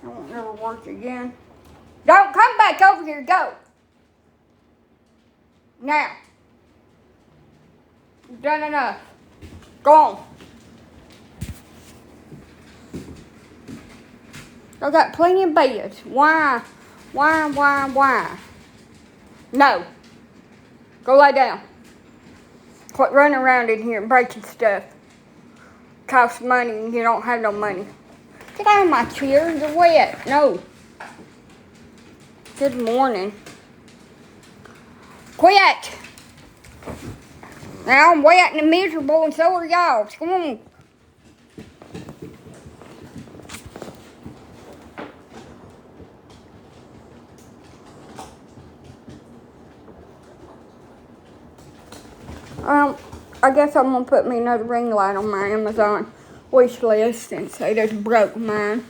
I won't never work again. Don't come back over here. Go. Now. You've done enough. Go on. I got plenty of beds. Why? No. Go lie down. Quit running around in here and breaking stuff. Costs money and you don't have no money. Get out of my chair. You're wet. No. Good morning. Quit. Now I'm wet and miserable and so are y'all. Come on. I guess I'm going to put me another ring light on my Amazon wish list since they just broke mine.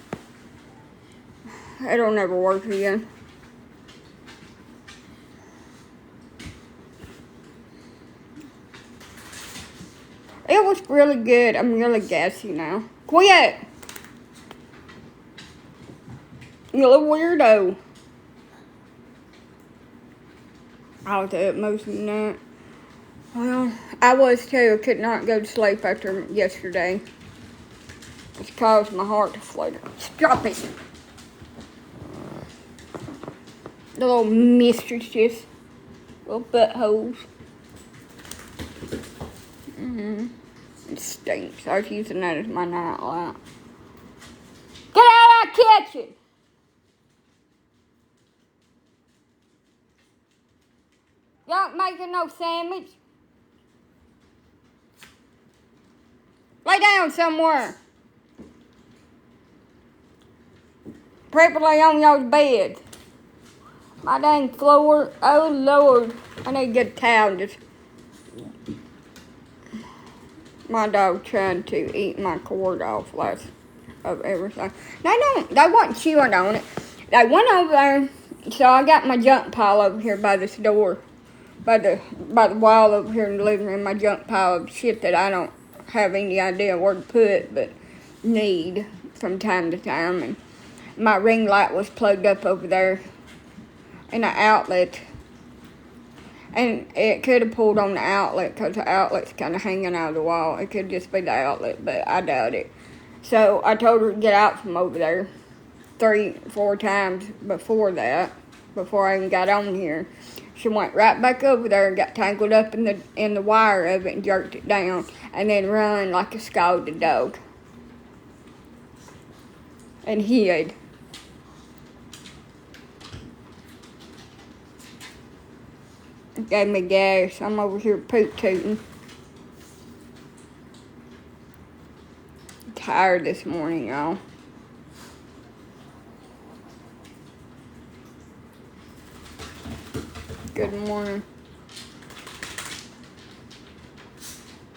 It'll never work again. It was really good. I'm really gassy now. Quit! You little weirdo. I was up most of the night. Well, I was too. I could not go to sleep after yesterday. It's caused my heart to flutter. Stop it. The little mistresses. Little buttholes. It stinks. I was using that as my nightlight. Get out of the kitchen! Y'all ain't making no sandwich. Lay down somewhere. Preferably on y'all's bed. My dang floor. Oh, Lord. I need to get a towel. My dog trying to eat my cord off last of everything. They wasn't chewing on it. They went over there. So I got my junk pile over here by this door. By the wall over here in the living room. My junk pile of shit that I don't have any idea where to put, but need from time to time. And my ring light was plugged up over there in an outlet, and it could have pulled on the outlet because the outlet's kind of hanging out of the wall. It could just be the outlet, but I doubt it. So I told her to get out from over there 3-4 times before that, before I even got on here. She went right back over there and got tangled up in the wire of it and jerked it down, and then run like a scalded dog. And hid. It gave me gas. I'm over here poop tooting. Tired this morning, y'all. Good morning.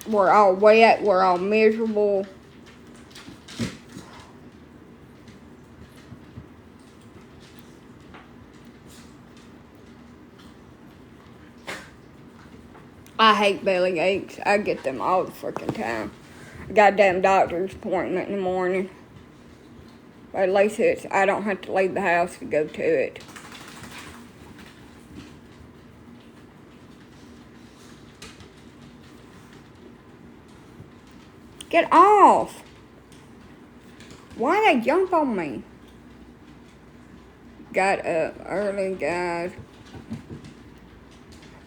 We're all wet. We're all miserable. I hate belly aches. I get them all the freaking time. I got a damn doctor's appointment in the morning. But at least I don't have to leave the house to go to it. Get off! Why they jump on me? Got up early, guys.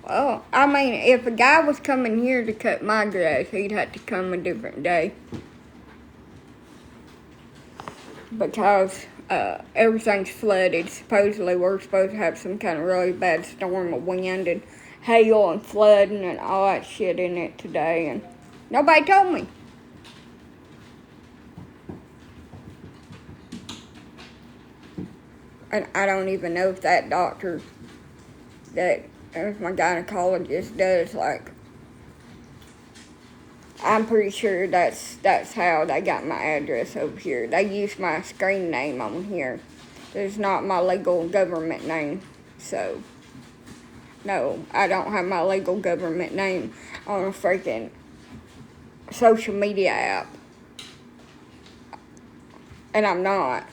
Well, I mean, if a guy was coming here to cut my grass, he'd have to come a different day. Because everything's flooded. Supposedly we're supposed to have some kind of really bad storm of wind and hail and flooding and all that shit in it today. And nobody told me. And I don't even know if that doctor that my gynecologist does, like, I'm pretty sure that's how they got my address over here. They use my screen name on here. It's not my legal government name. So, no, I don't have my legal government name on a freaking social media app. And I'm not.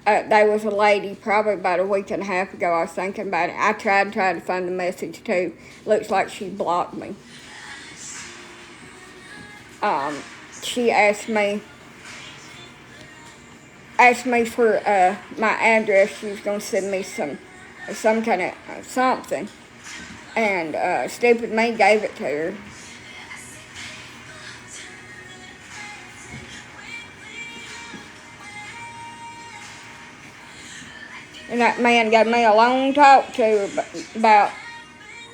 There was a lady probably about a week and a half ago. I was thinking about it. I tried to find the message too. Looks like she blocked me. She asked me for my address. She was gonna send me some kind of something, and stupid me gave it to her. And that man gave me a long talk to about,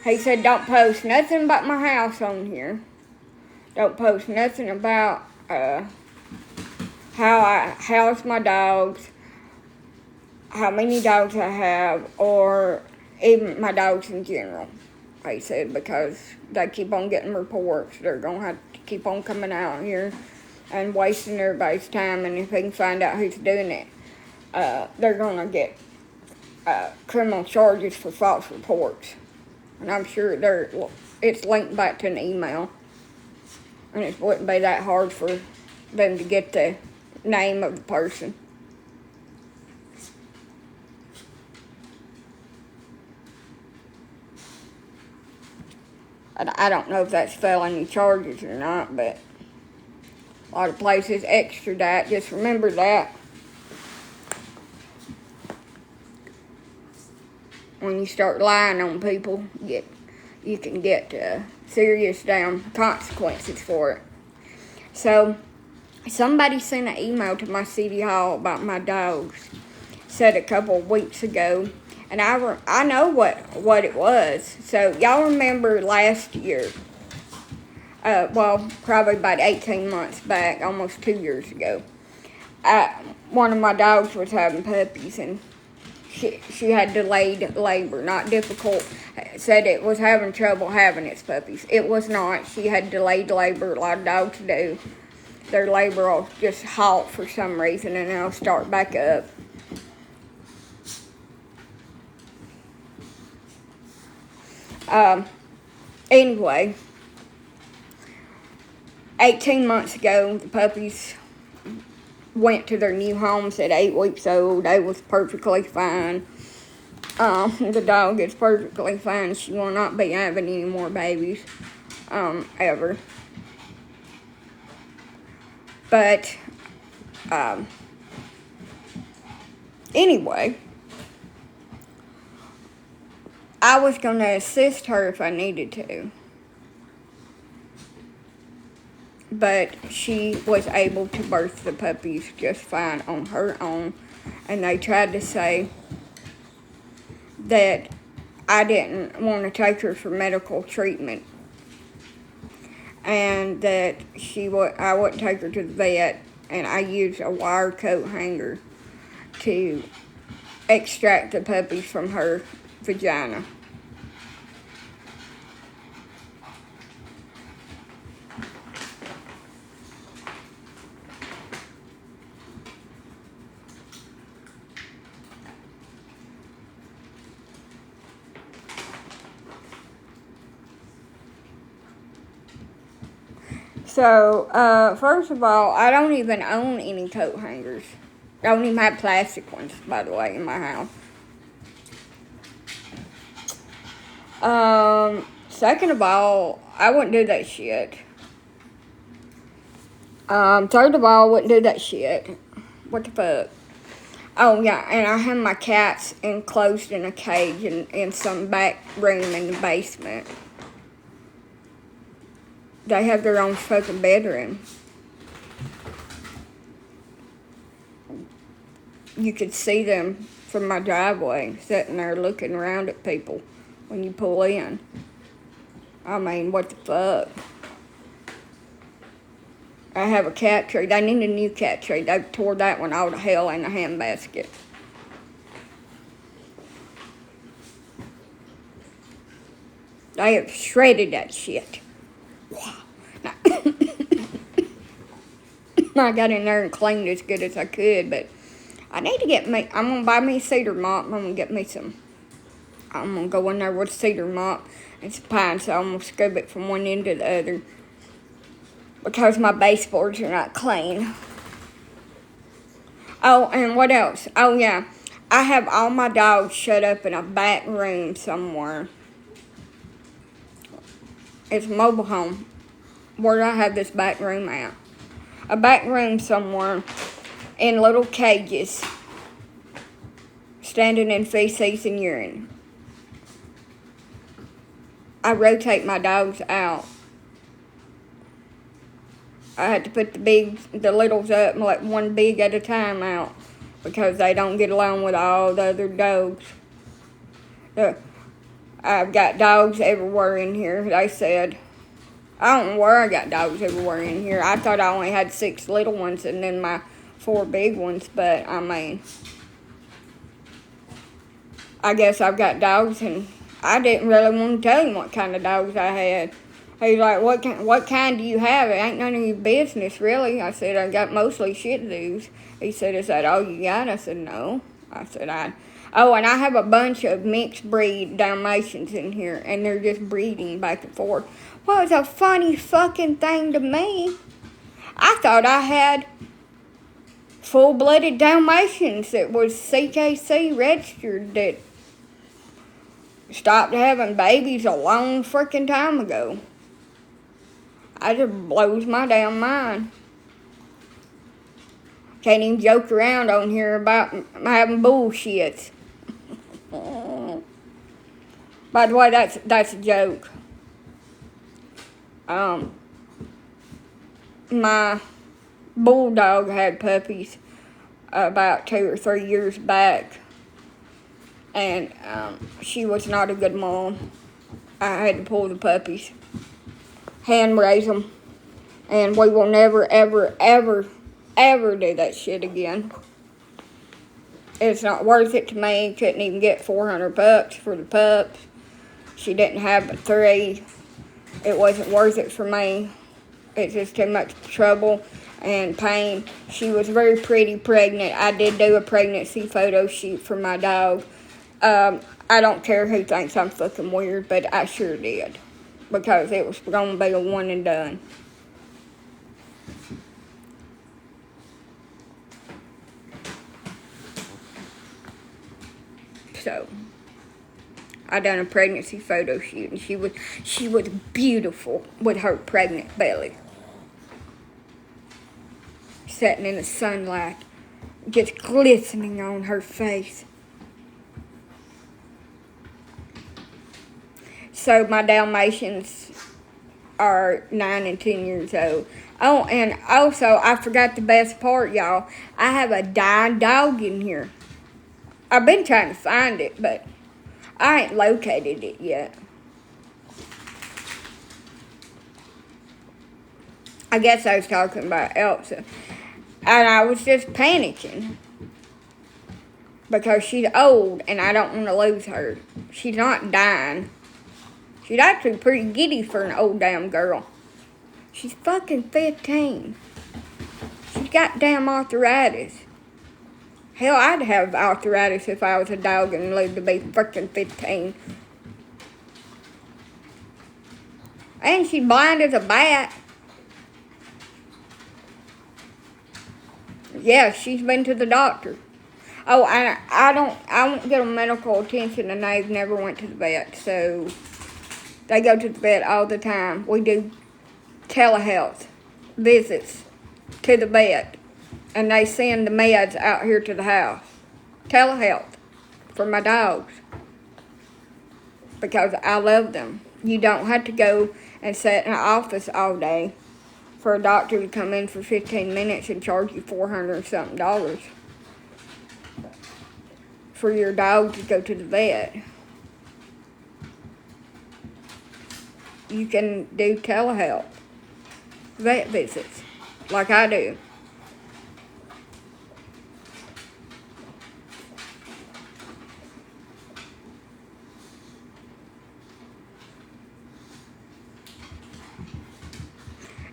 he said, don't post nothing about my house on here. Don't post nothing about how I house my dogs, how many dogs I have, or even my dogs in general. He said, because they keep on getting reports. They're going to have to keep on coming out here and wasting everybody's time. And if they can find out who's doing it, they're going to get criminal charges for false reports. And I'm sure it's linked back to an email. And it wouldn't be that hard for them to get the name of the person. I don't know if that's felony charges or not, but a lot of places extradite. Just remember that. When you start lying on people, you can get serious damn consequences for it. So, somebody sent an email to my city hall about my dogs. Said a couple of weeks ago, and I know what it was. So y'all remember last year? Probably about 18 months back, almost 2 years ago. One of my dogs was having puppies, and she had delayed labor, not difficult. Said it was having trouble having its puppies. It was not. She had delayed labor. A lot of dogs do. Their labor will just halt for some reason, and they'll start back up. Anyway, 18 months ago, the puppies went to their new homes at 8 weeks old. They was perfectly fine. The dog is perfectly fine. She will not be having any more babies, ever. But, anyway, I was going to assist her if I needed to. But she was able to birth the puppies just fine on her own. And they tried to say that I didn't want to take her for medical treatment. And that I wouldn't take her to the vet. And I used a wire coat hanger to extract the puppies from her vagina. So, first of all, I don't even own any coat hangers. I don't even have plastic ones, by the way, in my house. Second of all, I wouldn't do that shit. Third of all, I wouldn't do that shit. What the fuck? Oh, yeah, and I have my cats enclosed in a cage in some back room in the basement. They have their own fucking bedroom. You could see them from my driveway, sitting there looking around at people when you pull in. I mean, what the fuck? I have a cat tree. They need a new cat tree. They tore that one all to hell in a handbasket. They have shredded that shit. I got in there and cleaned as good as I could, but I need to I'm going to buy me a cedar mop. I'm going to go in there with a cedar mop and some pine, so I'm going to scrub it from one end to the other because my baseboards are not clean. Oh, and what else? Oh, yeah. I have all my dogs shut up in a back room somewhere. It's a mobile home. Where do I have this back room at? A back room somewhere in little cages, standing in feces and urine. I rotate my dogs out. I had to put the littles up and let one big at a time out because they don't get along with all the other dogs. I've got dogs everywhere in here, they said. I don't know where I got dogs everywhere in here. I thought I only had 6 little ones and then my 4 big ones, but I mean, I guess I've got dogs, and I didn't really want to tell him what kind of dogs I had. He's like, what kind do you have? It ain't none of your business, really. I said, I got mostly Shih Tzus. He said, is that all you got? I said, no. I said, oh, and I have a bunch of mixed breed Dalmatians in here, and they're just breeding back and forth. Well, it's a funny fucking thing to me. I thought I had full-blooded Dalmatians that was CKC registered that stopped having babies a long freaking time ago. I just blows my damn mind. Can't even joke around on here about having bullshits. By the way, that's a joke. My bulldog had puppies about 2 or 3 years back, and she was not a good mom. I had to pull the puppies, hand raise them, and we will never, ever, ever, ever do that shit again. It's not worth it to me. Couldn't even get $400 for the pups. She didn't have but 3. It wasn't worth it for me. It's just too much trouble and pain. She was very pretty pregnant. I did do a pregnancy photo shoot for my dog. I don't care who thinks I'm fucking weird, but I sure did. Because it was going to be a one and done. So, I done a pregnancy photo shoot, and she was beautiful with her pregnant belly. Sitting in the sunlight, just glistening on her face. So my Dalmatians are 9 and 10 years old. Oh, and also, I forgot the best part, y'all. I have a dying dog in here. I've been trying to find it, but I ain't located it yet. I guess I was talking about Elsa. And I was just panicking. Because she's old and I don't want to lose her. She's not dying. She's actually pretty giddy for an old damn girl. She's fucking 15. She's got damn arthritis. Hell, I'd have arthritis if I was a dog and lived to be freaking 15. And she's blind as a bat. Yeah, she's been to the doctor. Oh, and I won't get them medical attention, and they've never went to the vet, so they go to the vet all the time. We do telehealth visits to the vet, and they send the meds out here to the house. Telehealth for my dogs, because I love them. You don't have to go and sit in an office all day for a doctor to come in for 15 minutes and charge you $400 something for your dog to go to the vet. You can do telehealth vet visits like I do.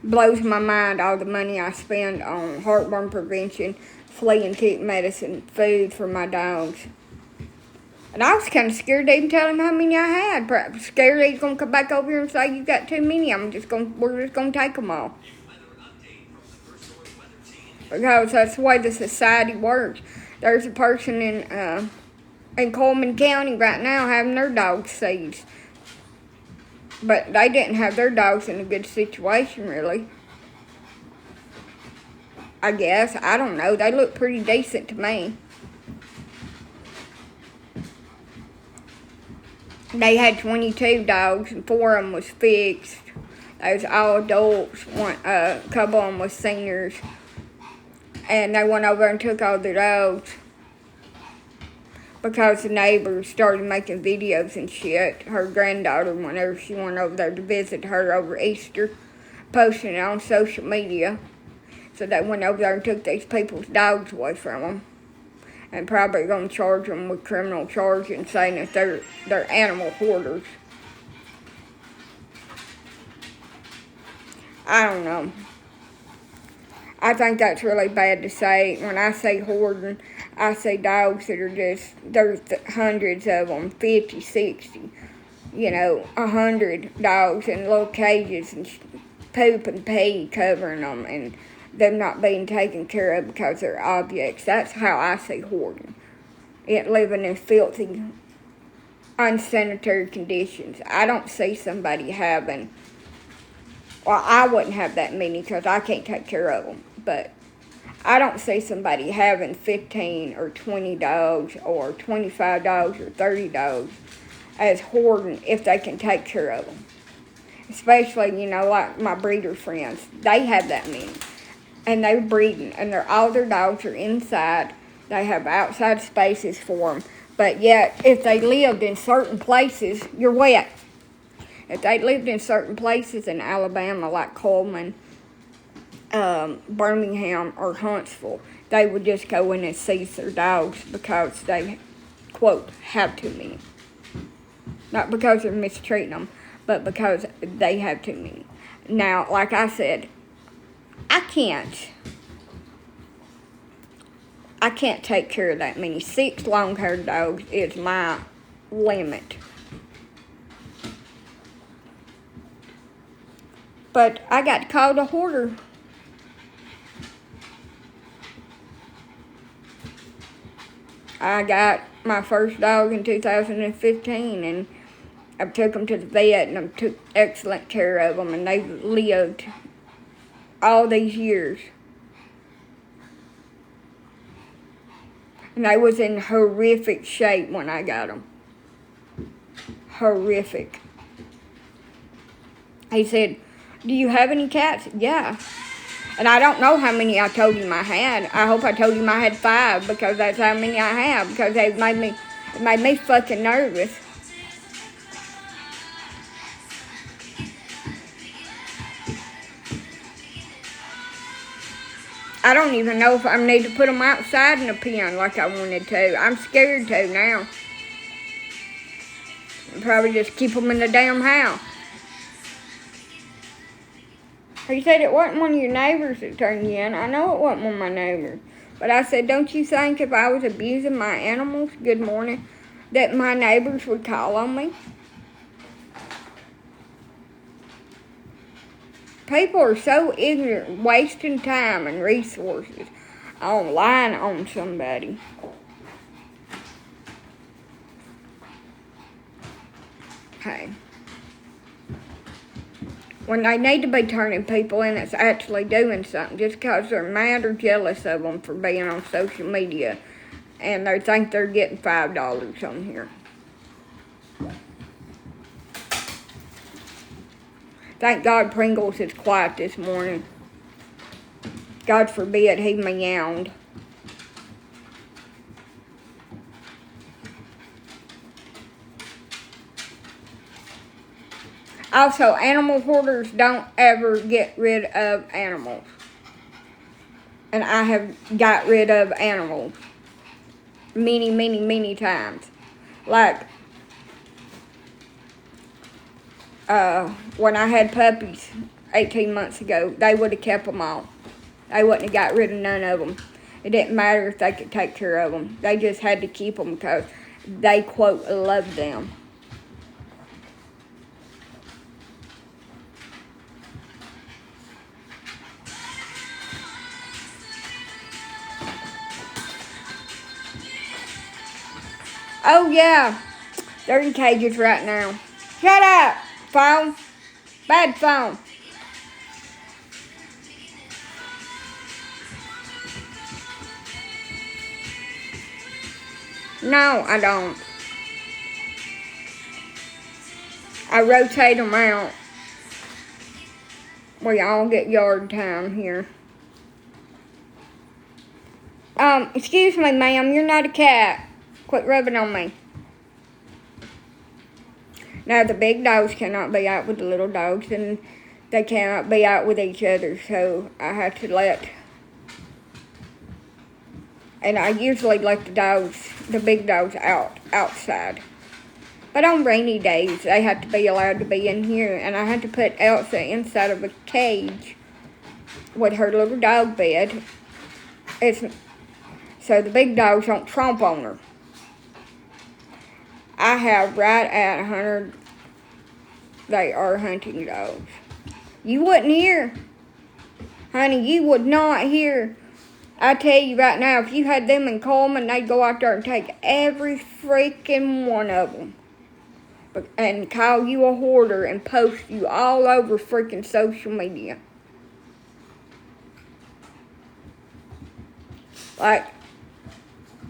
Blows my mind all the money I spend on heartburn prevention, flea and tick medicine, food for my dogs. And I was kind of scared to even tell him how many I had. Perhaps scared he's going to come back over here and say, you got too many. We're just going to take them all. because that's the way the society works. There's a person in Coleman County right now having their dogs seized. But they didn't have their dogs in a good situation, really. I guess. I don't know. They look pretty decent to me. They had 22 dogs, and 4 of them was fixed. They was all adults. A couple of them was seniors. And they went over and took all the dogs because the neighbors started making videos and shit. Her granddaughter, whenever she went over there to visit her over Easter, posting it on social media. So they went over there and took these people's dogs away from them. And probably going to charge them with criminal charges and saying that they're animal hoarders. I don't know. I think that's really bad to say. When I say hoarding, I say dogs that are just, there's hundreds of them, 50, 60, 100 dogs in little cages and poop and pee covering them and them not being taken care of because they're objects. That's how I see hoarding. It living in filthy, unsanitary conditions. I don't see somebody having, well, I wouldn't have that many because I can't take care of them, but I don't see somebody having 15 or 20 dogs or 25 dogs or 30 dogs as hoarding if they can take care of them. Especially, like my breeder friends. They have that many. And they're breeding, and all their dogs are inside. They have outside spaces for them. But yet, if they lived in certain places, you're wet. If they lived in certain places in Alabama, like Coleman, Birmingham, or Huntsville, they would just go in and seize their dogs because they, quote, have too many. Not because they're mistreating them, but because they have too many. Now, like I said, I can't take care of that many. 6 long-haired dogs is my limit. But I got called a hoarder. I got my first dog in 2015, and I took them to the vet, and I took excellent care of them, and they've lived all these years. And they was in horrific shape when I got them. Horrific. He said, "Do you have any cats?" "Yeah." And I don't know how many I told him I had. I hope I told him I had 5 because that's how many I have. Because it made me fucking nervous. I don't even know if I need to put them outside in a pen like I wanted to. I'm scared to now. I'll probably just keep them in the damn house. He said it wasn't one of your neighbors that turned you in. I know it wasn't one of my neighbors. But I said, don't you think if I was abusing my animals, good morning, that my neighbors would call on me? People are so ignorant, wasting time and resources on lying on somebody. Hey. When they need to be turning people in that's actually doing something just because they're mad or jealous of them for being on social media and they think they're getting $5 on here. Thank God Pringles is quiet this morning. God forbid he meowed. Also, animal hoarders don't ever get rid of animals. And I have got rid of animals many, many, many times. Like, when I had puppies 18 months ago, they would have kept them all. They wouldn't have got rid of none of them. It didn't matter if they could take care of them. They just had to keep them because they, quote, loved them. Oh, yeah. They're in cages right now. Shut up, phone. Bad phone. No, I don't. I rotate them out. We all get yard time here. Excuse me, ma'am. You're not a cat. Quit rubbing on me. Now, the big dogs cannot be out with the little dogs, and they cannot be out with each other, so I have to let... And I usually let the big dogs outside. But on rainy days, they have to be allowed to be in here, and I have to put Elsa inside of a cage with her little dog bed. So the big dogs don't tromp on her. I have right at 100, they are hunting dogs. You wouldn't hear. Honey, you would not hear. I tell you right now, if you had them in Coleman, they'd go out there and take every freaking one of them. And call you a hoarder and post you all over freaking social media. Like,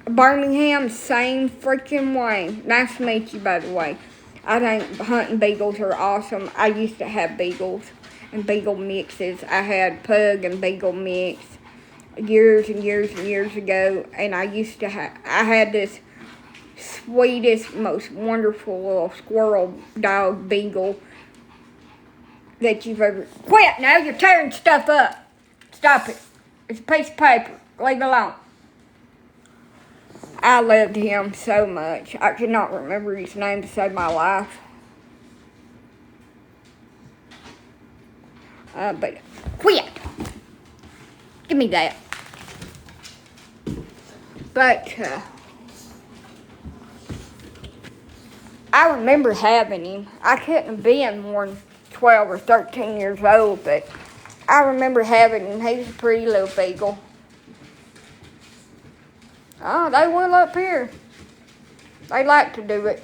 Birmingham, same freaking way. Nice to meet you, by the way. I think hunting beagles are awesome. I used to have beagles and beagle mixes. I had pug and beagle mix years and years and years ago. And I had this sweetest, most wonderful little squirrel dog beagle that you've ever... Quit! Now you're tearing stuff up. Stop it. It's a piece of paper. Leave it alone. I loved him so much. I could not remember his name to save my life. But quit. Give me that. But I remember having him. I couldn't have been more than 12 or 13 years old, but I remember having him. He was a pretty little beagle. Oh, they will up here. They like to do it.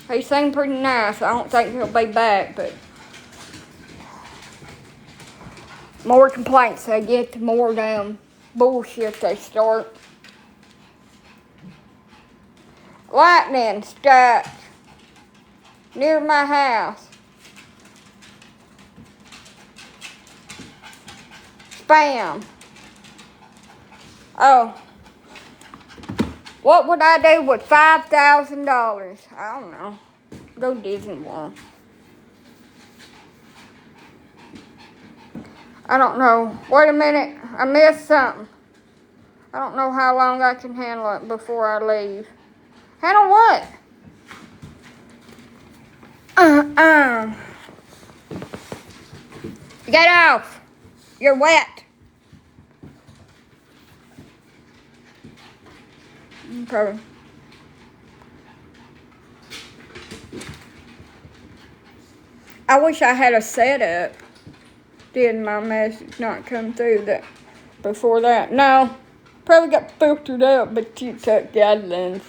He seemed pretty nice. I don't think he'll be back, but more complaints they get, the more damn bullshit they start. Lightning struck near my house. Spam. Oh, what would I do with $5,000? I don't know. Go Disney World. I don't know. Wait a minute. I missed something. I don't know how long I can handle it before I leave. Handle what? Get off. You're wet. Okay. I wish I had a setup. Did my message not come through that before that? No. Probably got filtered out by TikTok guidelines.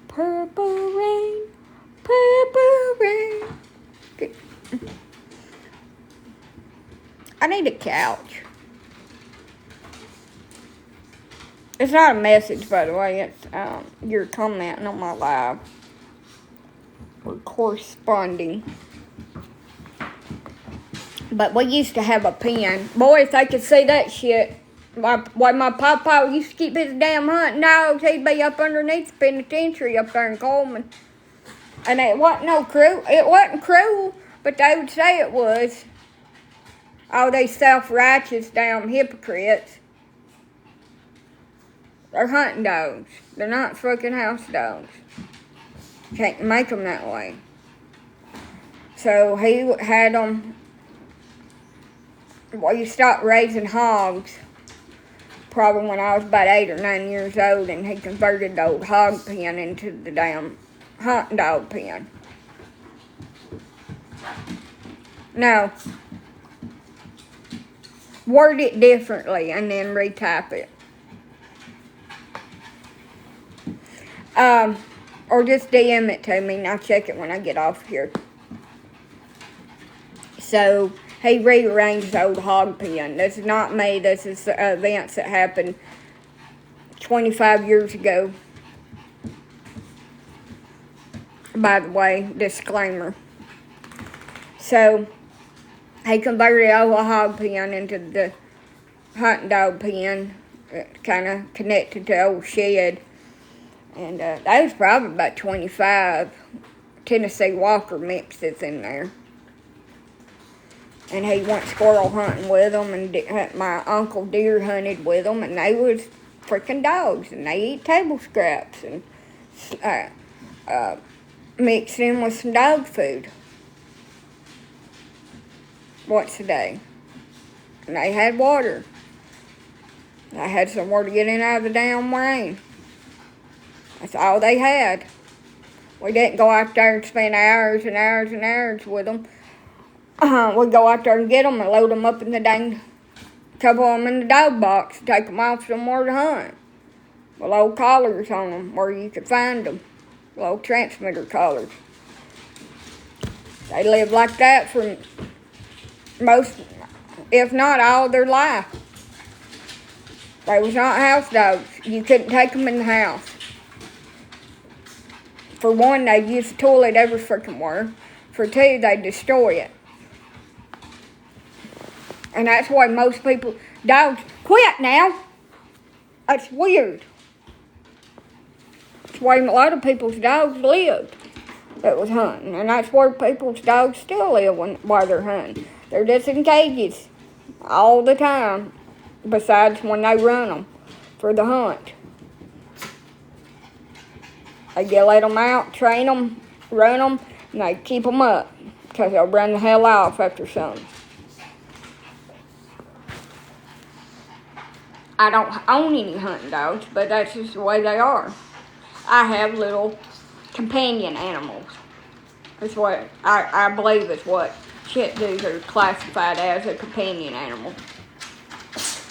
Purple rain, purple rain. Okay. I need a couch. It's not a message, by the way. It's you're commenting on my live. We're corresponding. But we used to have a pen. Boy, if they could see that shit. Why my papa used to keep his damn hunting dogs, he'd be up underneath the penitentiary up there in Coleman. And it wasn't no cruel. It wasn't cruel, but they would say it was. All these self-righteous damn hypocrites. They're hunting dogs. They're not fucking house dogs. Can't make them that way. So he had them. Well, you stopped raising hogs probably when I was about 8 or 9 years old, and he converted the old hog pen into the damn hunting dog pen. No. Word it differently and then retype it. Or just DM it to me and I'll check it when I get off here. So, he rearranged the old hog pen. This is not me. This is events that happened 25 years ago. By the way, disclaimer. So, he converted the old hog pen into the hunting dog pen. Kind of connected to the old shed. And that was probably about 25 Tennessee Walker mixes in there. And he went squirrel hunting with them, and my uncle deer hunted with them, and they was freaking dogs, and they eat table scraps, and mixed in with some dog food once a day. And they had water. They had somewhere to get in out of the damn rain. That's all they had. We didn't go out there and spend hours and hours and hours with them. We'd go out there and get them and load them up in the dang, couple of them in the dog box, take them off somewhere to hunt. With old collars on them where you could find them. With old transmitter collars. They lived like that for most, if not all their life. They was not house dogs. You couldn't take them in the house. For one, they'd use the toilet every freaking where. For two, they'd destroy it. And that's why most people, dogs, quit now. That's weird. That's why a lot of people's dogs lived that was hunting. And that's where people's dogs still live while they're hunting. They're just in cages all the time, besides when they run them for the hunt. They let them out, train them, run them, and they keep them up because they'll run the hell off after some. I don't own any hunting dogs, but that's just the way they are. I have little companion animals. That's what I believe is what Shih Tzus are classified as, a companion animal.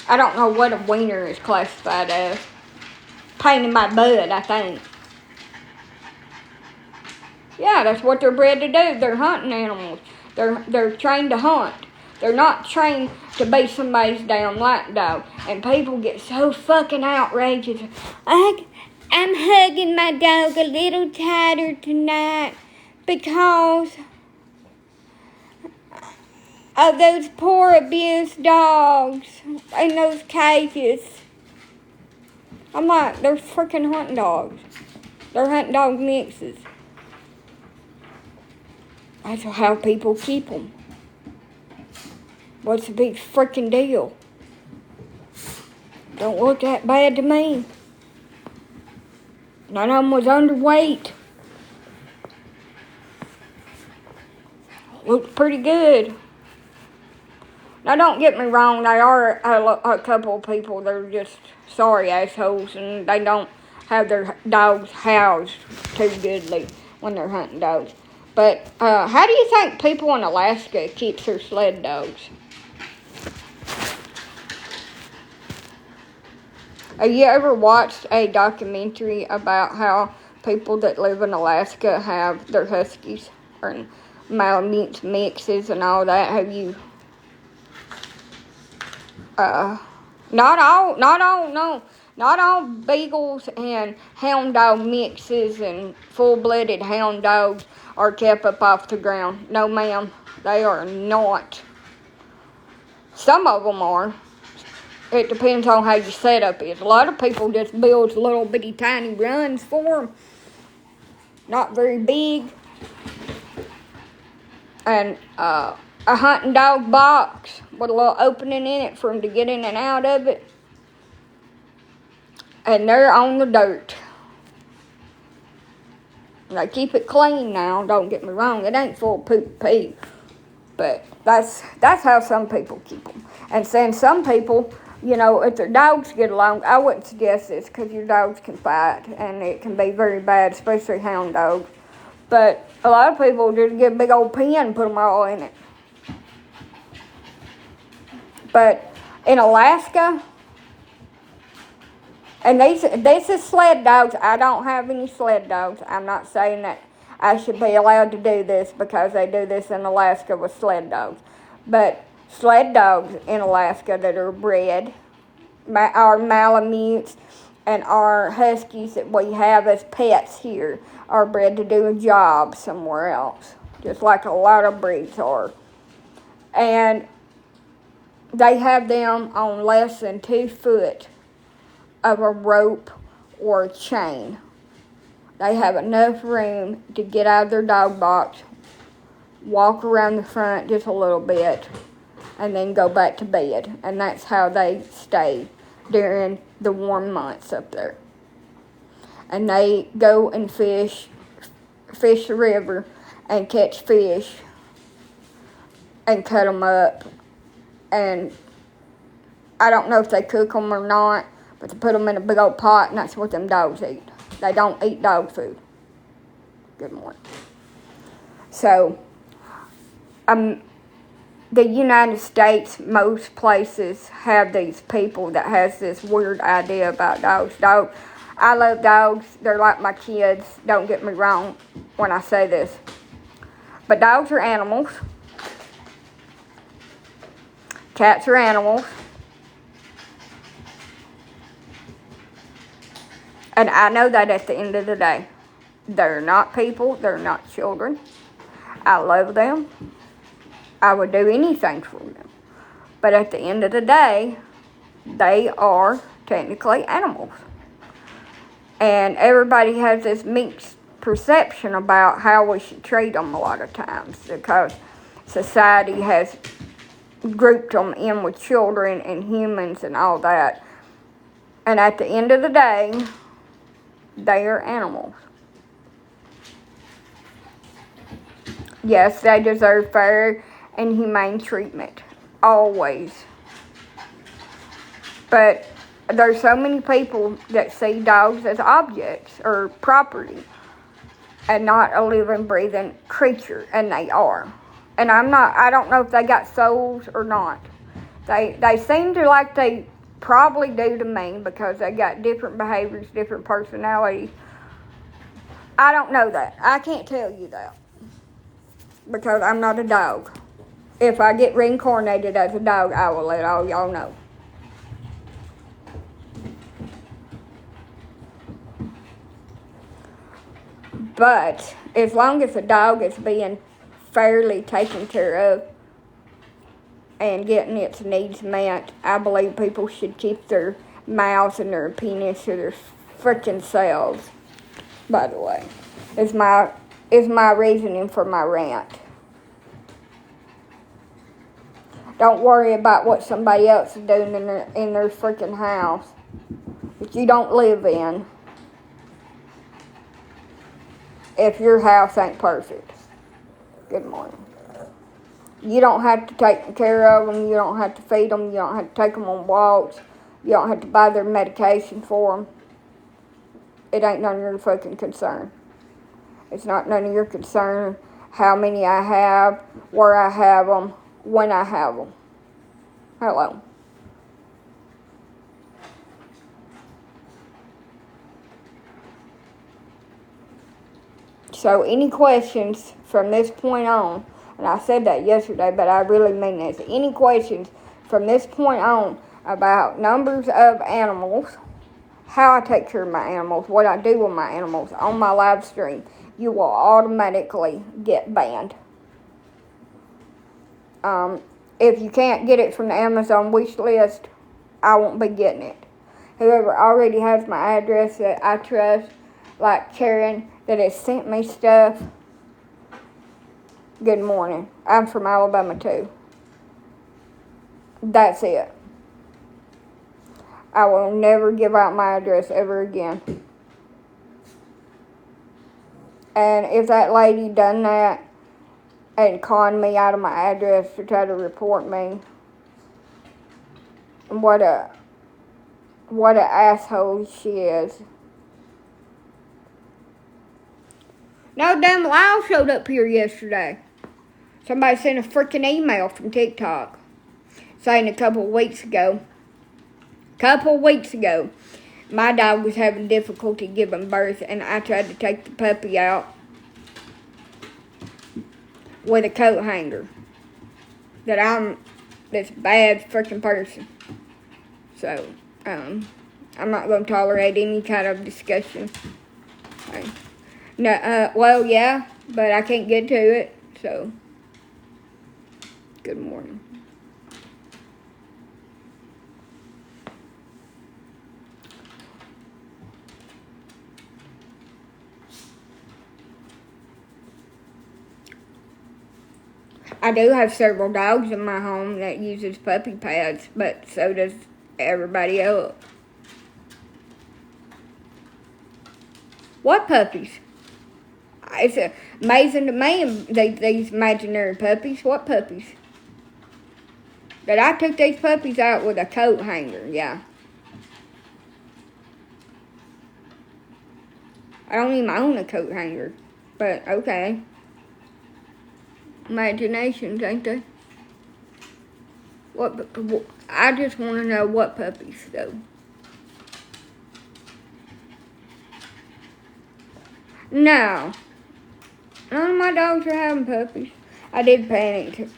I don't know what a wiener is classified as. Pain in my butt, I think. Yeah, that's what they're bred to do. They're hunting animals. They're trained to hunt. They're not trained to be somebody's damn lapdog. And people get so fucking outrageous. I'm hugging my dog a little tighter tonight because of those poor abused dogs in those cages. I'm like, they're freaking hunting dogs. They're hunting dog mixes. That's how people keep them. What's the big freaking deal? Don't look that bad to me. None of them was underweight. Looked pretty good. Now, don't get me wrong. They are a couple of people that are just sorry assholes, and they don't have their dogs housed too goodly when they're hunting dogs. But how do you think people in Alaska keep their sled dogs? Have you ever watched a documentary about how people that live in Alaska have their huskies or Malamute mixes and all that? Have you? Not all beagles and hound dog mixes and full-blooded hound dogs are kept up off the ground. No, ma'am, they are not. Some of them are. It depends on how your setup is. A lot of people just build little bitty tiny runs for them. Not very big. And a hunting dog box with a little opening in it for them to get in and out of it. And they're on the dirt. They keep it clean now, don't get me wrong. It ain't full of poop pee. But that's how some people keep them. And then some people, you know, if their dogs get along, I wouldn't suggest this because your dogs can fight. And it can be very bad, especially hound dogs. But a lot of people just get a big old pen and put them all in it. But in Alaska, and this is sled dogs. I don't have any sled dogs. I'm not saying that I should be allowed to do this because they do this in Alaska with sled dogs. But sled dogs in Alaska that are bred, our Malamutes and our Huskies that we have as pets here, are bred to do a job somewhere else, just like a lot of breeds are. And they have them on less than 2 foot of a rope or a chain. They have enough room to get out of their dog box, walk around the front just a little bit, and then go back to bed. And that's how they stay during the warm months up there. And they go and fish the river and catch fish and cut them up. And I don't know if they cook them or not, but they put them in a big old pot, and that's what them dogs eat. They don't eat dog food. Good morning. So, the United States, most places have these people that has this weird idea about dogs. I love dogs. They're like my kids. Don't get me wrong when I say this. But dogs are animals. Cats are animals. And I know that at the end of the day, they're not people. They're not children. I love them. I would do anything for them. But at the end of the day, they are technically animals. And everybody has this mixed perception about how we should treat them a lot of times, because society has grouped them in with children and humans and all that. And at the end of the day, they are animals. Yes, they deserve fair and humane treatment. Always. But there's so many people that see dogs as objects or property and not a living, breathing creature, and they are. And I don't know if they got souls or not. They seem to like they probably do to me, because they got different behaviors, different personalities. I don't know that. I can't tell you that, because I'm not a dog. If I get reincarnated as a dog, I will let all y'all know. But as long as a dog is being fairly taken care of and getting its needs met, I believe people should keep their mouths and their opinions to their freaking selves. By the way, is my reasoning for my rant. Don't worry about what somebody else is doing in their freaking house that you don't live in, if your house ain't perfect. Good morning. You don't have to take care of them. You don't have to feed them. You don't have to take them on walks. You don't have to buy their medication for them. It ain't none of your fucking concern. It's not none of your concern how many I have, where I have them, when I have them. Hello. So any questions from this point on, and I said that yesterday, but I really mean this. Any questions from this point on about numbers of animals, how I take care of my animals, what I do with my animals on my live stream, you will automatically get banned. If you can't get it from the Amazon wish list, I won't be getting it. Whoever already has my address that I trust, like Karen, that has sent me stuff, good morning. I'm from Alabama too. That's it. I will never give out my address ever again. And if that lady done that and conned me out of my address to try to report me, what a asshole she is. No damn Lyle showed up here yesterday. Somebody sent a freaking email from TikTok saying a couple weeks ago, my dog was having difficulty giving birth, and I tried to take the puppy out with a coat hanger. That I'm this bad freaking person. So, I'm not going to tolerate any kind of discussion. No, well, yeah, but I can't get to it, so, good morning. I do have several dogs in my home that uses puppy pads, but so does everybody else. What puppies? It's amazing to me, these imaginary puppies. What puppies? But I took these puppies out with a coat hanger, yeah. I don't even own a coat hanger, but okay. Imaginations, ain't they? What? I just want to know what puppies, though. No. None of my dogs are having puppies. I did panic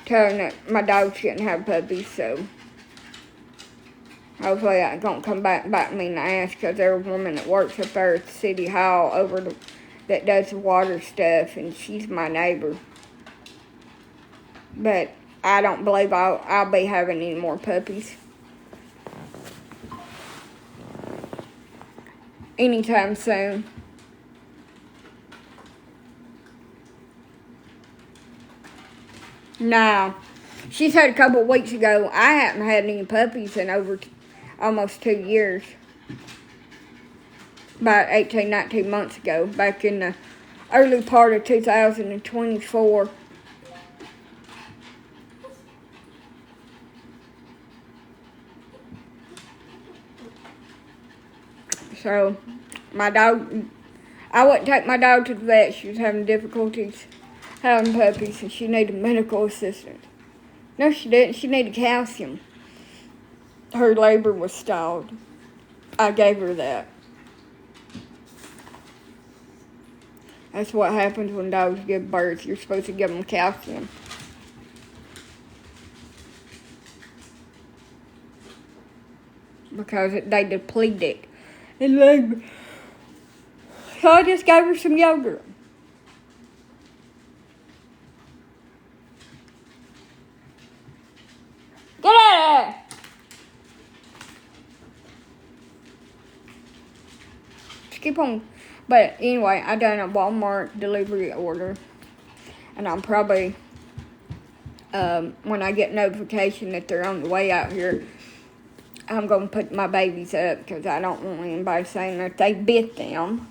telling that my dog shouldn't have puppies, so hopefully that don't come back and bite me in the ass, because there's a woman that works up there at the city hall that does the water stuff, and she's my neighbor. But I don't believe I'll be having any more puppies anytime soon. No. She said a couple of weeks ago, I haven't had any puppies in over almost 2 years. About 18, 19 months ago, back in the early part of 2024. So, I wouldn't take my dog to the vet. She was having difficulties having puppies, and she needed medical assistance. No, she didn't. She needed calcium. Her labor was stalled. I gave her that. That's what happens when dogs give birth. You're supposed to give them calcium. Because they deplete it in labor. So I just gave her some yogurt. Get out of there! Just keep on. But anyway, I done a Walmart delivery order. And I'm probably, when I get notification that they're on the way out here, I'm going to put my babies up, because I don't want anybody saying that they bit them.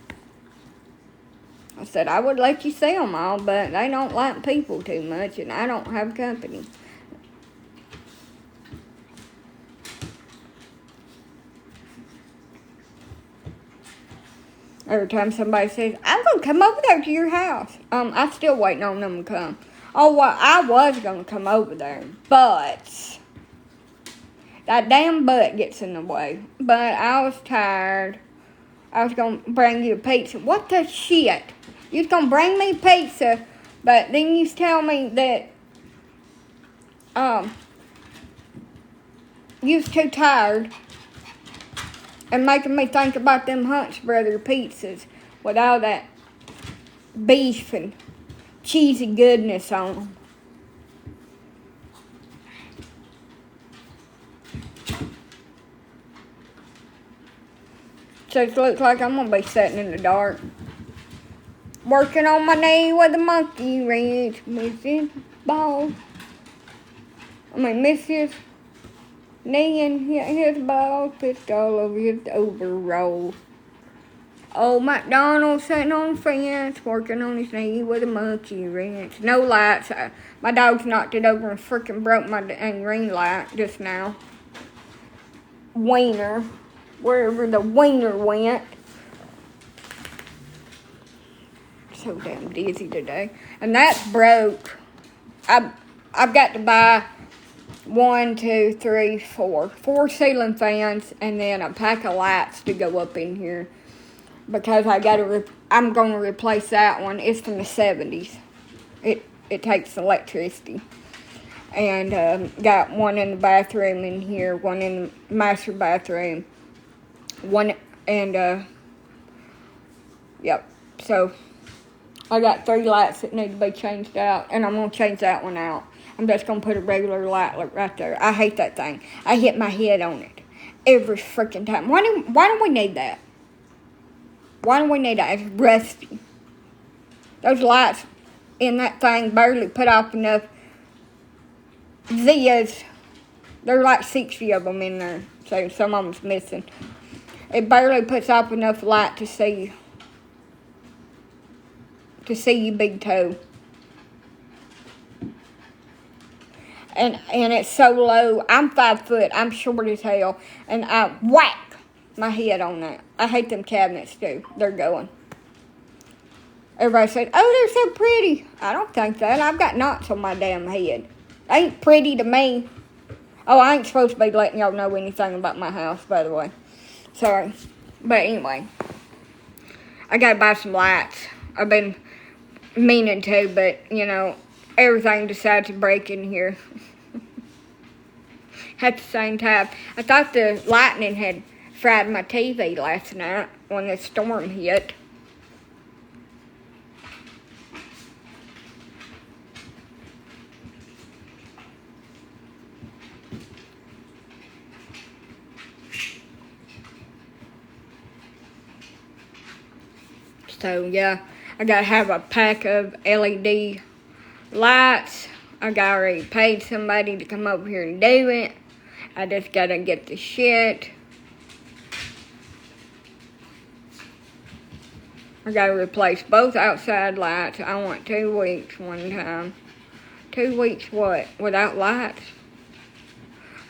I said I would let you see them all, but they don't like people too much, and I don't have company. Every time somebody says, I'm going to come over there to your house, I'm still waiting on them to come. Oh, well, I was going to come over there, but that damn butt gets in the way. But I was tired. I was going to bring you a pizza. What the shit? You was going to bring me pizza, but then you tell me that you was too tired, and making me think about them Hunt's Brother pizzas with all that beef and cheesy goodness on them. So it looks like I'm going to be sitting in the dark, working on my knee with a monkey wrench, Mrs. knee and his balls pissed all over his overall. Old MacDonald sitting on the fence, working on his knee with a monkey wrench. No lights. My dog's knocked it over and freaking broke my dang ring light just now. Wiener. Wherever the wiener went. So damn dizzy today. And that's broke. I've got to buy 1, 2, 3, 4. 4 ceiling fans and then a pack of lights to go up in here. Because I'm going to replace that one. It's from the 70s. It takes electricity. And got one in the bathroom in here, one in the master bathroom. Yep. So, I got 3 lights that need to be changed out, and I'm going to change that one out. I'm just going to put a regular light right there. I hate that thing. I hit my head on it every freaking time. Why do we need that? Why do we need that? It's rusty. Those lights in that thing barely put off enough Zias. There are like 60 of them in there, so some of them's missing. It barely puts off enough light to see your big toe. And it's so low. I'm 5 foot. I'm short as hell. And I whack my head on that. I hate them cabinets too. They're going. Everybody said, oh, they're so pretty. I don't think that. I've got knots on my damn head. They ain't pretty to me. Oh, I ain't supposed to be letting y'all know anything about my house, by the way. Sorry. But anyway. I gotta buy some lights. I've been meaning to, but, everything decided to break in here. At the same time, I thought the lightning had fried my TV last night when the storm hit. So, yeah, I gotta have a pack of LED lights. I already paid somebody to come over here and do it. I just gotta get the shit. I gotta replace both outside lights. I want 2 weeks one time. 2 weeks what? Without lights?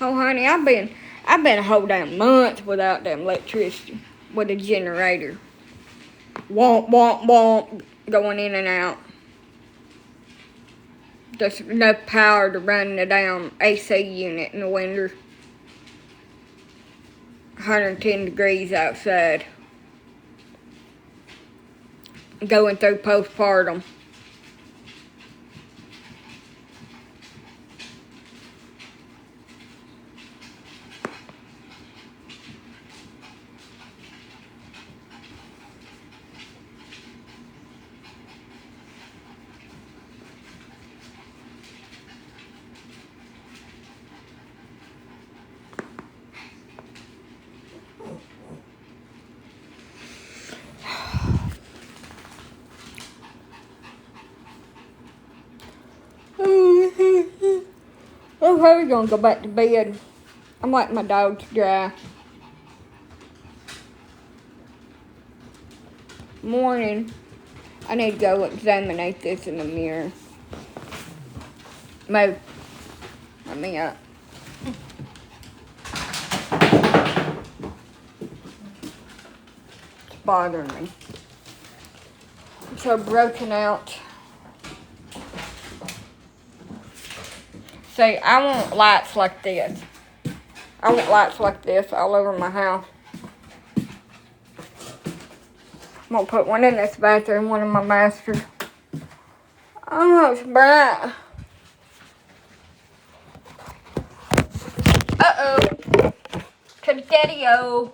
Oh, honey, I've been a whole damn month without damn electricity with a generator. Womp, womp, womp, going in and out. Just enough power to run the damn AC unit in the winter. 110 degrees outside. Going through postpartum. I'm probably gonna go back to bed. I'm like my dog's dry. Morning. I need to go examine this in the mirror. Move. Let me up. It's bothering me. I'm so broken out. See, I want lights like this. I want lights like this all over my house. I'm gonna put one in this bathroom, one in my master. Oh, it's bright. Uh-oh. To the daddy-o.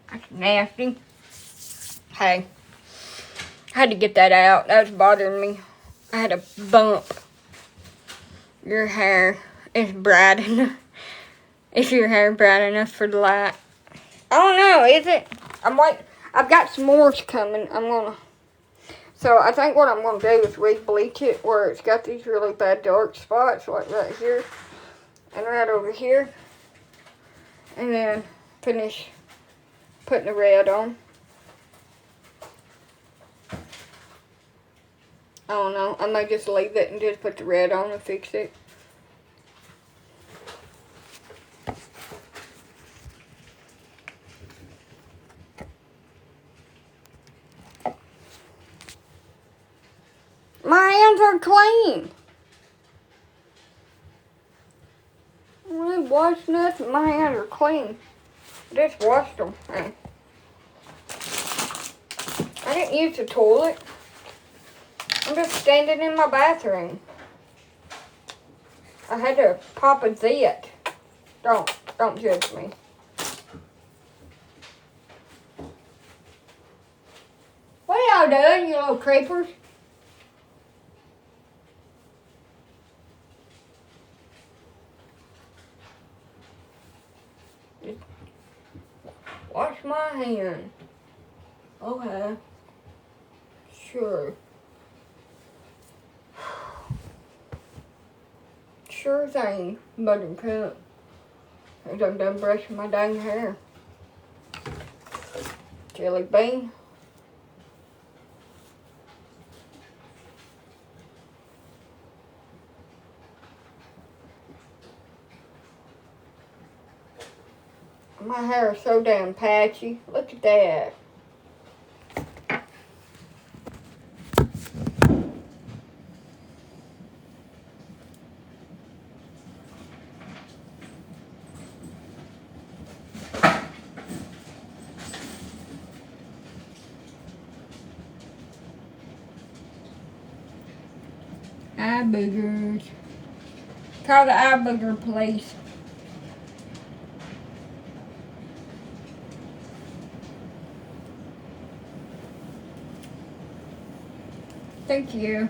That's nasty. Hey, I had to get that out. That was bothering me. I had a bump. Your hair is bright enough. Is your hair bright enough for the light? I don't know, is it? I've got s'mores coming. So I think what I'm gonna do is re-bleach it where it's got these really bad dark spots, like right here and right over here. And then finish putting the red on. I don't know. I may just leave it and just put the red on and fix it. My hands are clean. I ain't washed nothing. My hands are clean. I just washed them. Hey. I didn't use the toilet. I'm just standing in my bathroom. I had to pop a zit. Don't judge me. What are y'all doing, you little creepers? Just wash my hand. Okay. Sure. Sure thing, Buttercup. I'm done brushing my dang hair. Jelly bean. My hair is so damn patchy. Look at that. Eye boogers. Call the eye booger police. Thank you.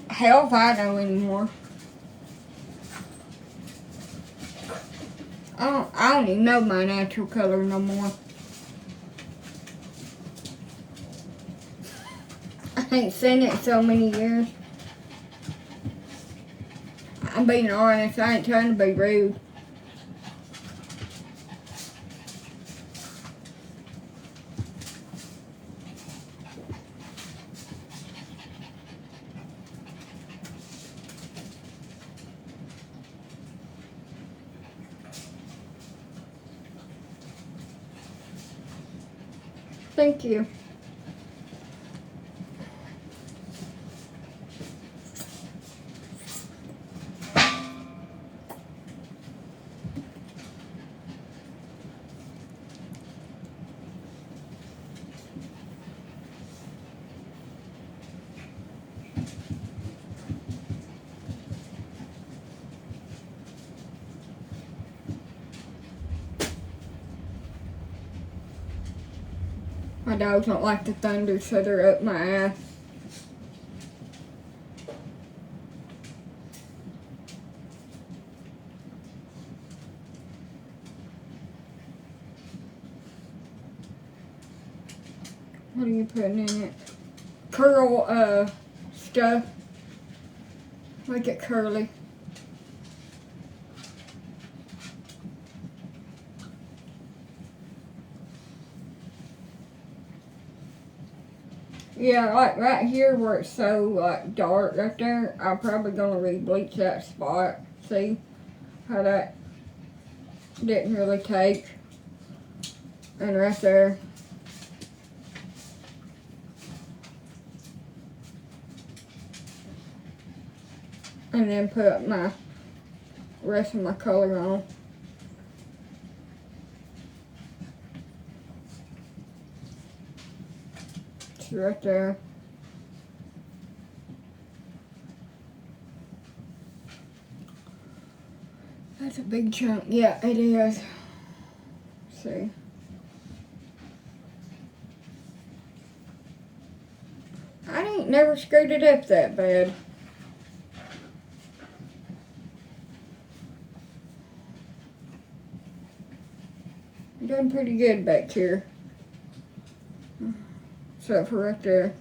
Hell if I know anymore. I don't even know my natural color no more. I ain't seen it so many years. I'm being honest. I ain't trying to be rude. Thank you. My dogs don't like the thunder, so they're up my ass. What are you putting in it? Curl stuff. Make it curly. Yeah, like right here where it's so like dark right there, I'm probably gonna re-bleach that spot. See how that didn't really take. And right there. And then put my rest of my color on. It's right there. That's a big chunk. Yeah, it is. See. I ain't never screwed it up that bad. I'm doing pretty good back here. Except for right there.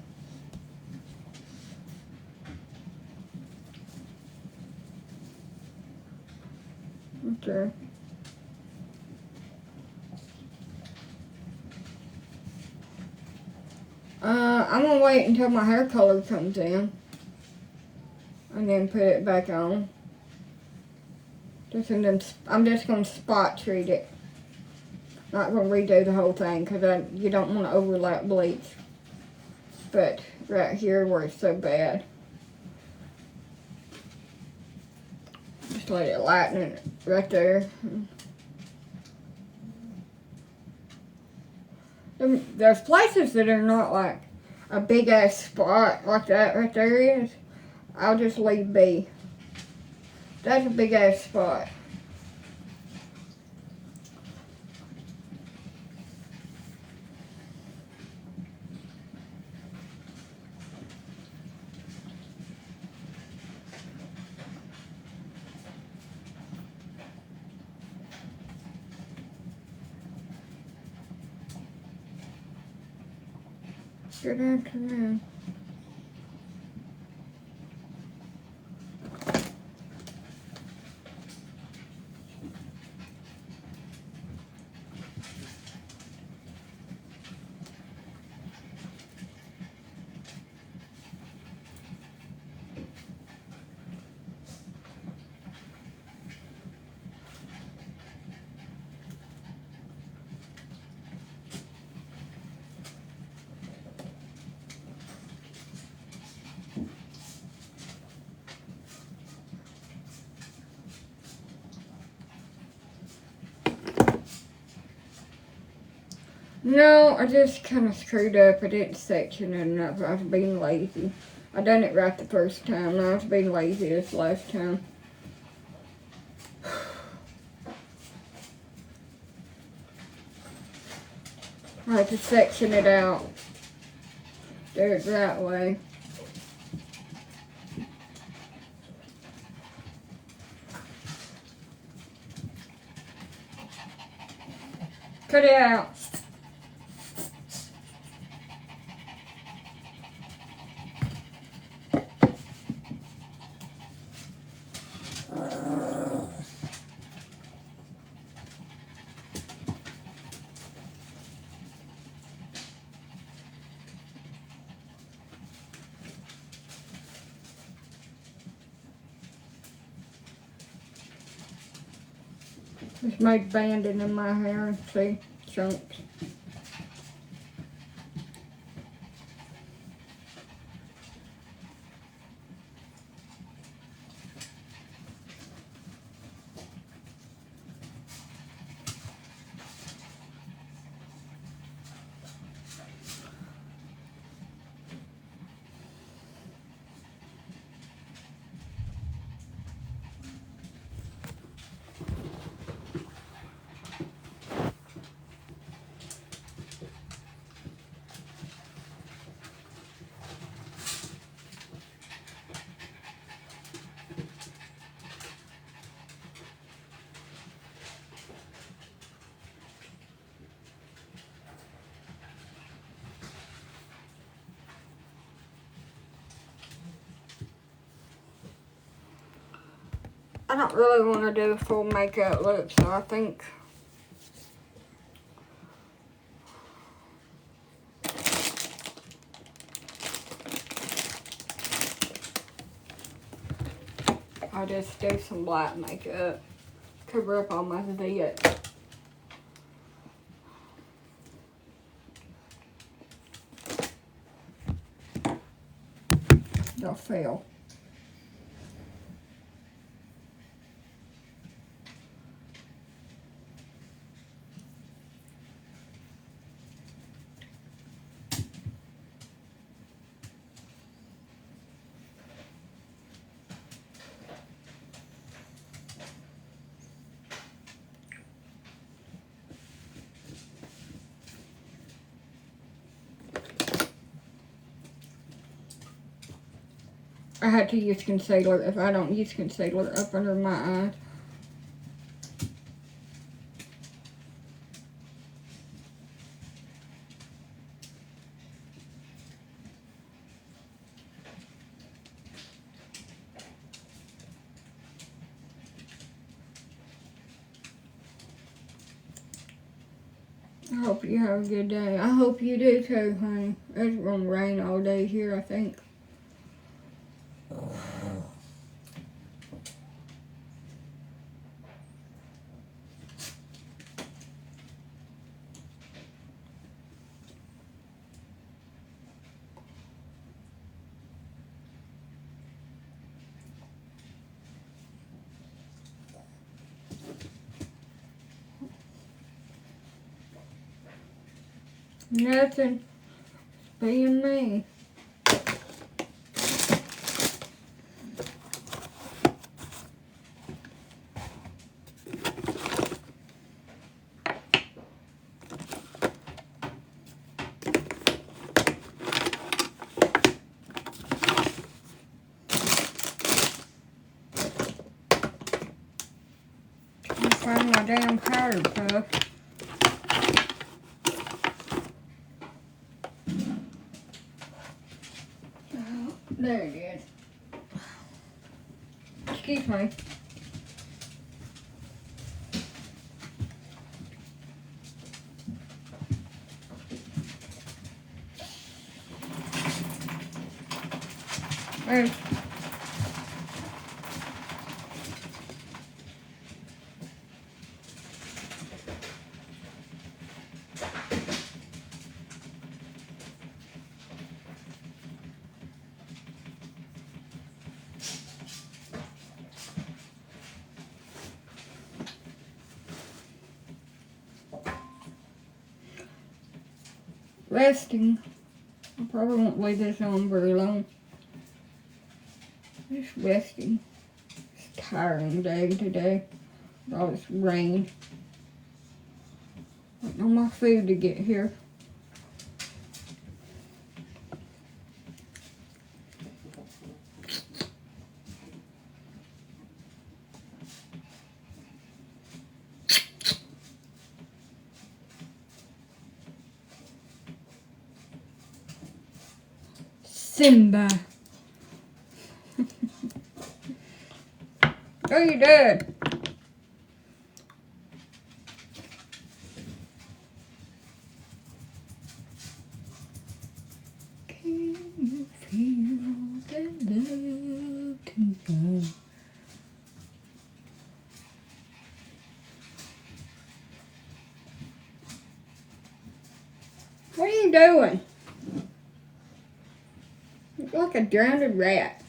Right there. I'm gonna wait until my hair color comes in. And then put it back on. I'm just gonna spot treat it. Not gonna redo the whole thing because you don't want to overlap bleach. But right here where it's so bad, just let it lighten it right there. There's places that are not like a big ass spot like that right there is. I'll just leave be. That's a big ass spot. Good afternoon. No, I just kind of screwed up. I didn't section it enough. I was being lazy. I done it right the first time. No, I was being lazy this last time. I had to section it out. Do it that way. Cut it out. Just made banding in my hair and see chunks. I don't really want to do a full makeup look, so I think I just do some black makeup. Cover up all my zits. Y'all fell. I had to use concealer if I don't use concealer up under my eyes. I hope you have a good day. I hope you do too, honey. It's gonna rain all day here, I think. Nothing. Being me. Can't find my damn powder puff. There it is. Excuse me. Hey. Resting. I probably won't leave this on very long. Just resting. It's a tiring day today. With all this rain. Waiting on my food to get here. Simba. Oh, you did. Can you feel the love tonight? What are you doing? You look like a drowned rat.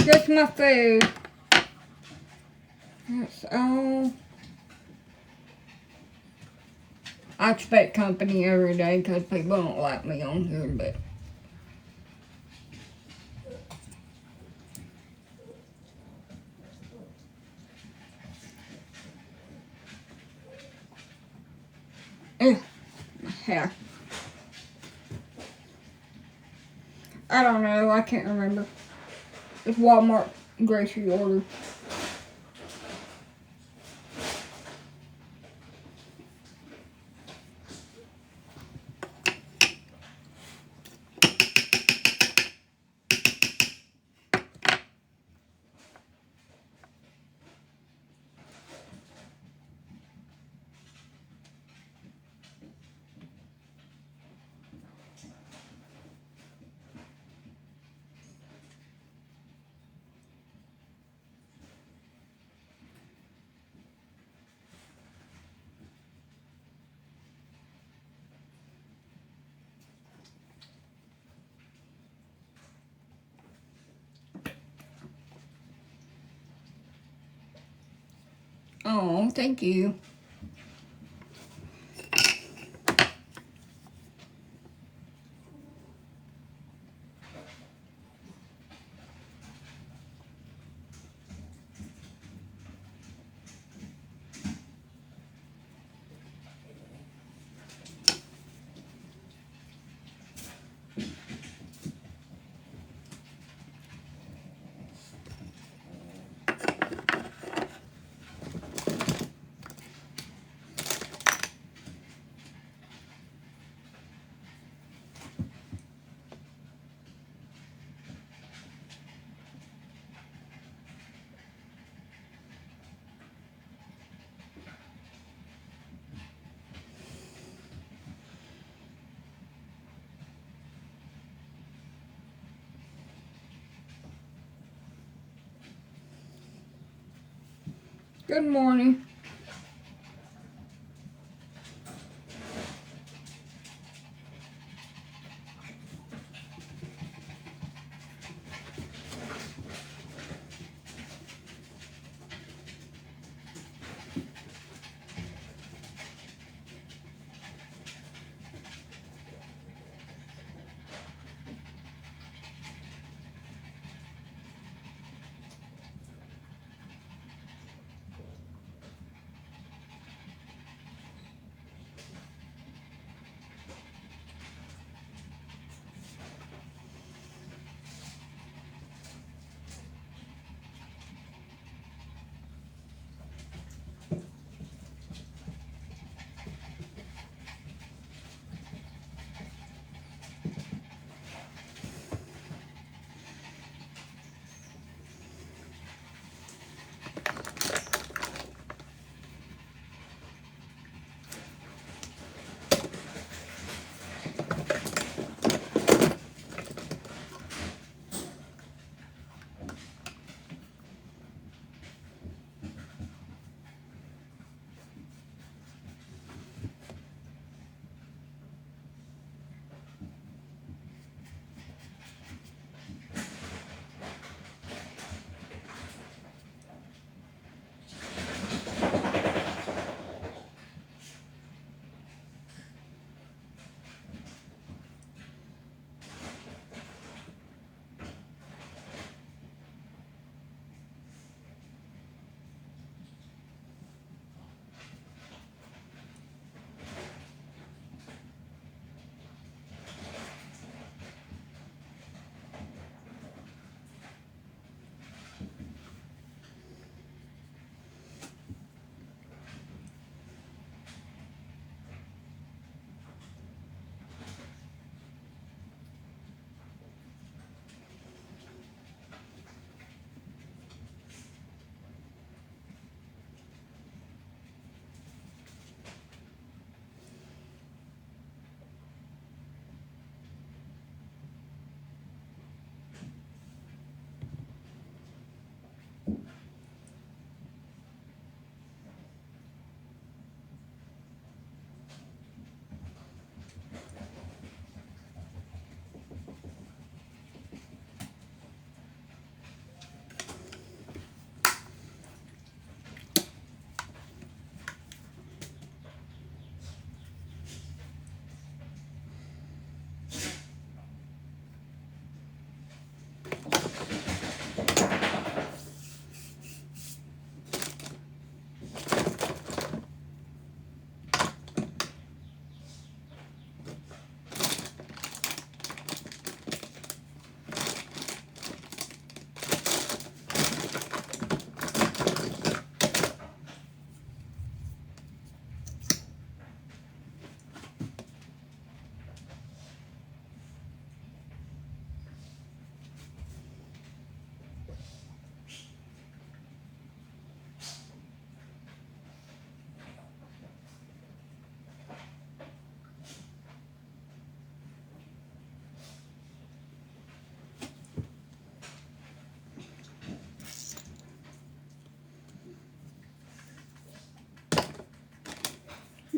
Just my food. That's all I expect company every day because people don't like me on here, but. My hair. I don't know. I can't remember. It's Walmart grocery order. Oh, thank you. Good morning.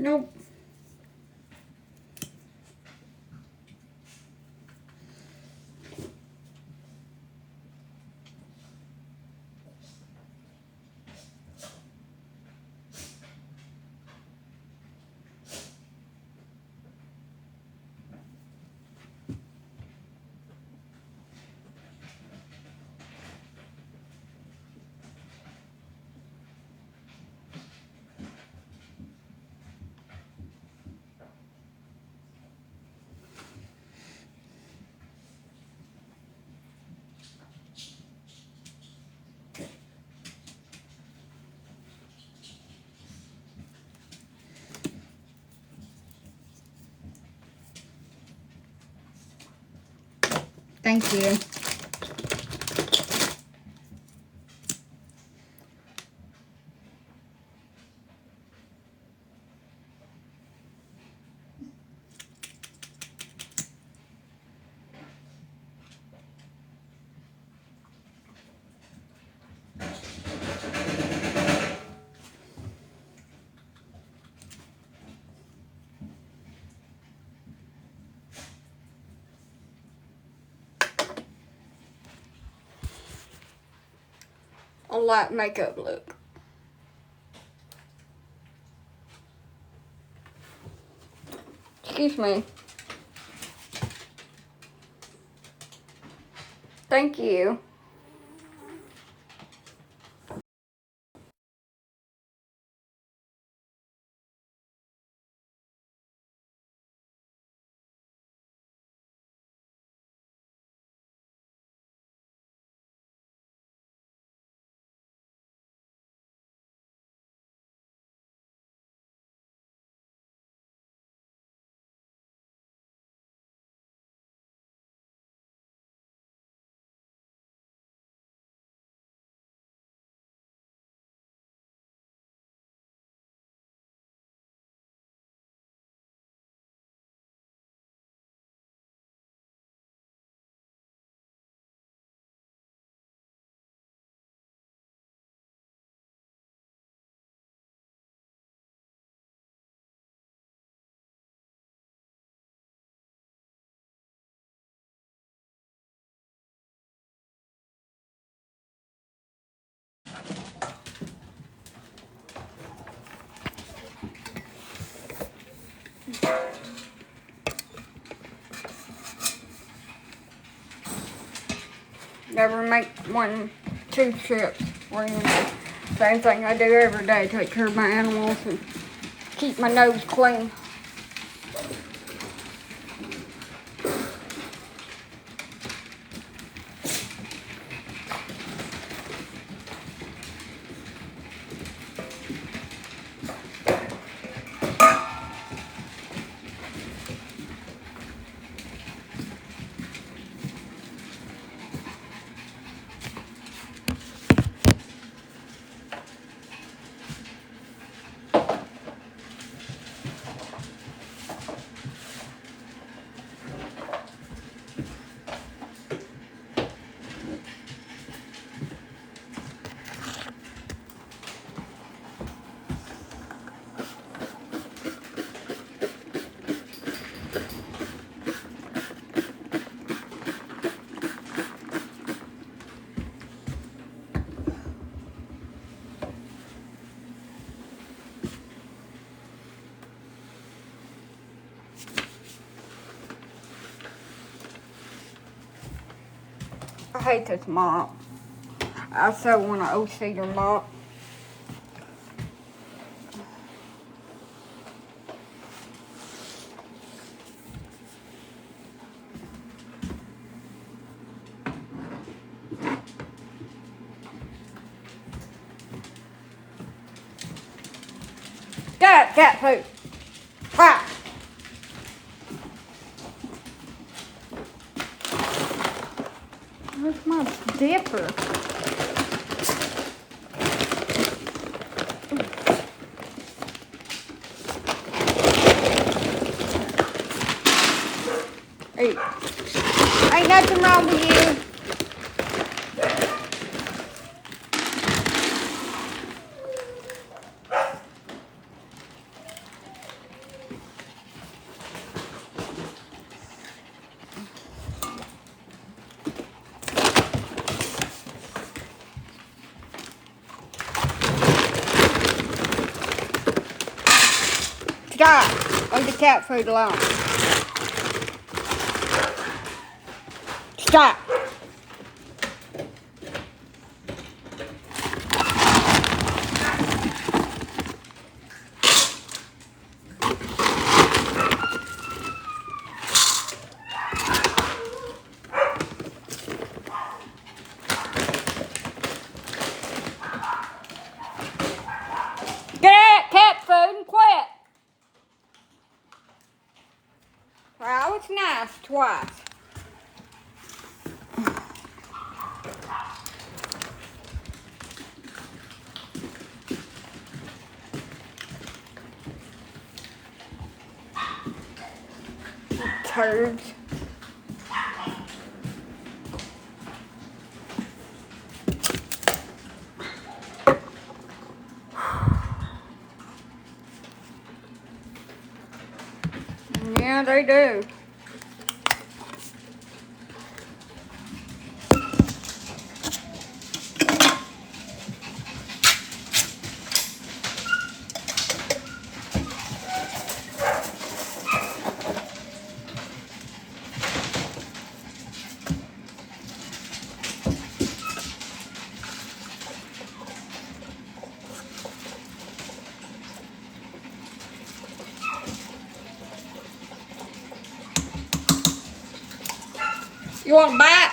Nope. Thank you. A light makeup look. Excuse me. Thank you. Never make 2 trips. Same thing I do every day. Take care of my animals and keep my nose clean. I hate this mop. I so want an O-Cedar mop. Cat food. Ha! Where's my dipper? Hey, ain't nothing wrong with you. cat food alone. Stop. Get out cat food and quit. Well, it's nice twice. Turds. Yeah, they do. You want a bite?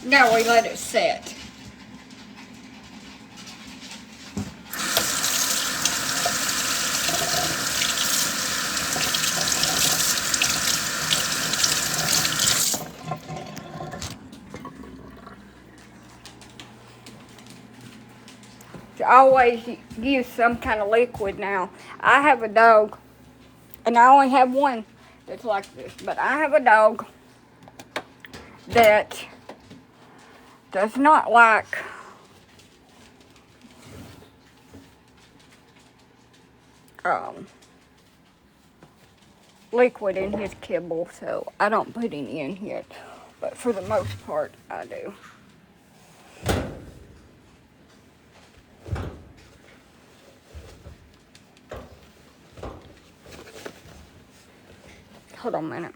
Now we let it set. To always use some kind of liquid now. I have a dog, and I only have one that's like this, but I have a dog that does not like liquid in his kibble, so I don't put any in here, but for the most part I do. Hold on a minute.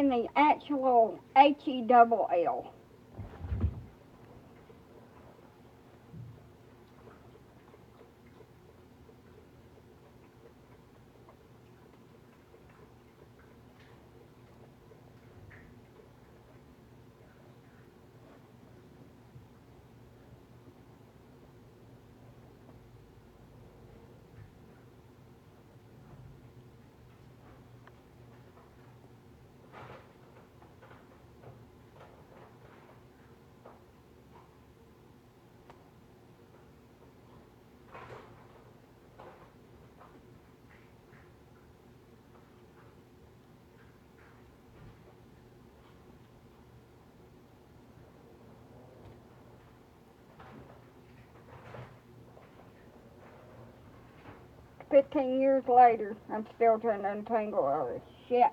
saying the actual H-E-double-L. $15 years later, I'm still trying to untangle all this shit.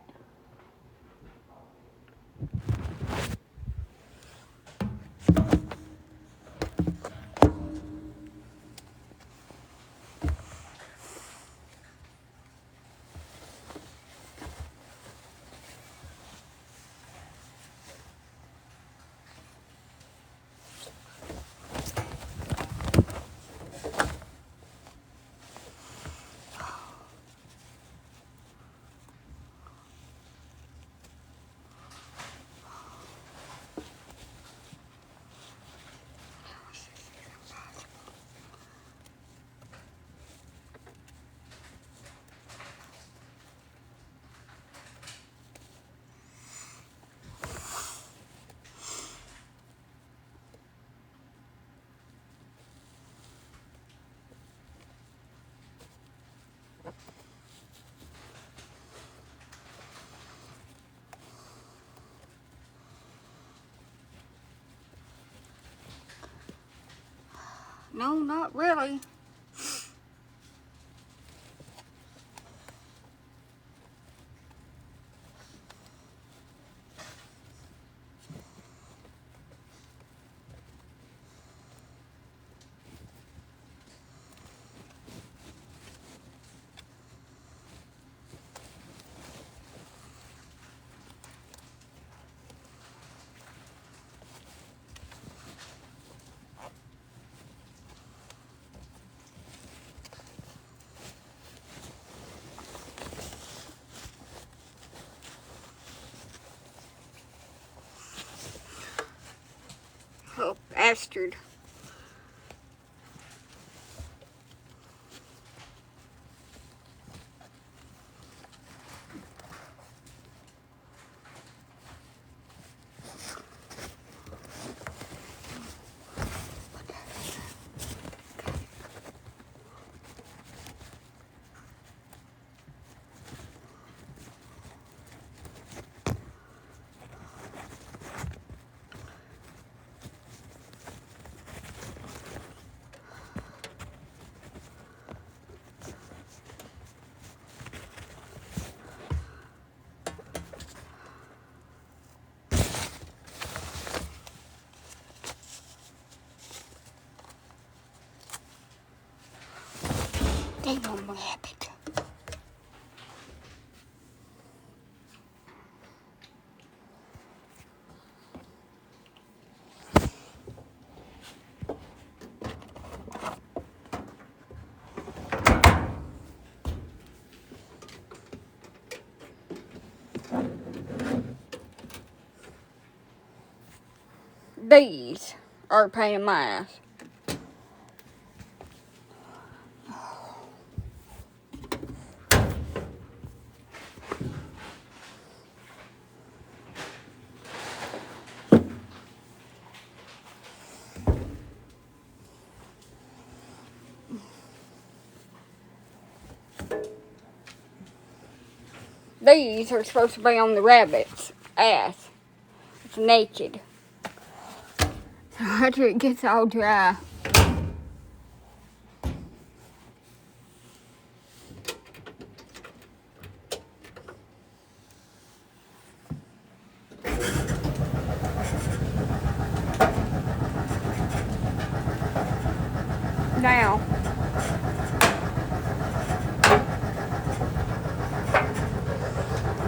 No, not really. Oh, bastard. Damn rabbit. These are a pain in my ass. These are supposed to be on the rabbit's ass. It's naked. So after it gets all dry. Now,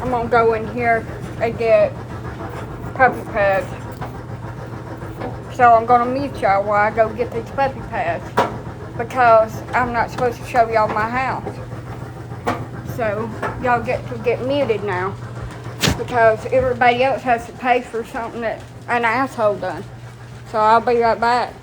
I'm gonna go in here and get puppy pads. So I'm gonna mute y'all while I go get these puppy pads because I'm not supposed to show y'all my house. So y'all get to get muted now because everybody else has to pay for something that an asshole done. So I'll be right back.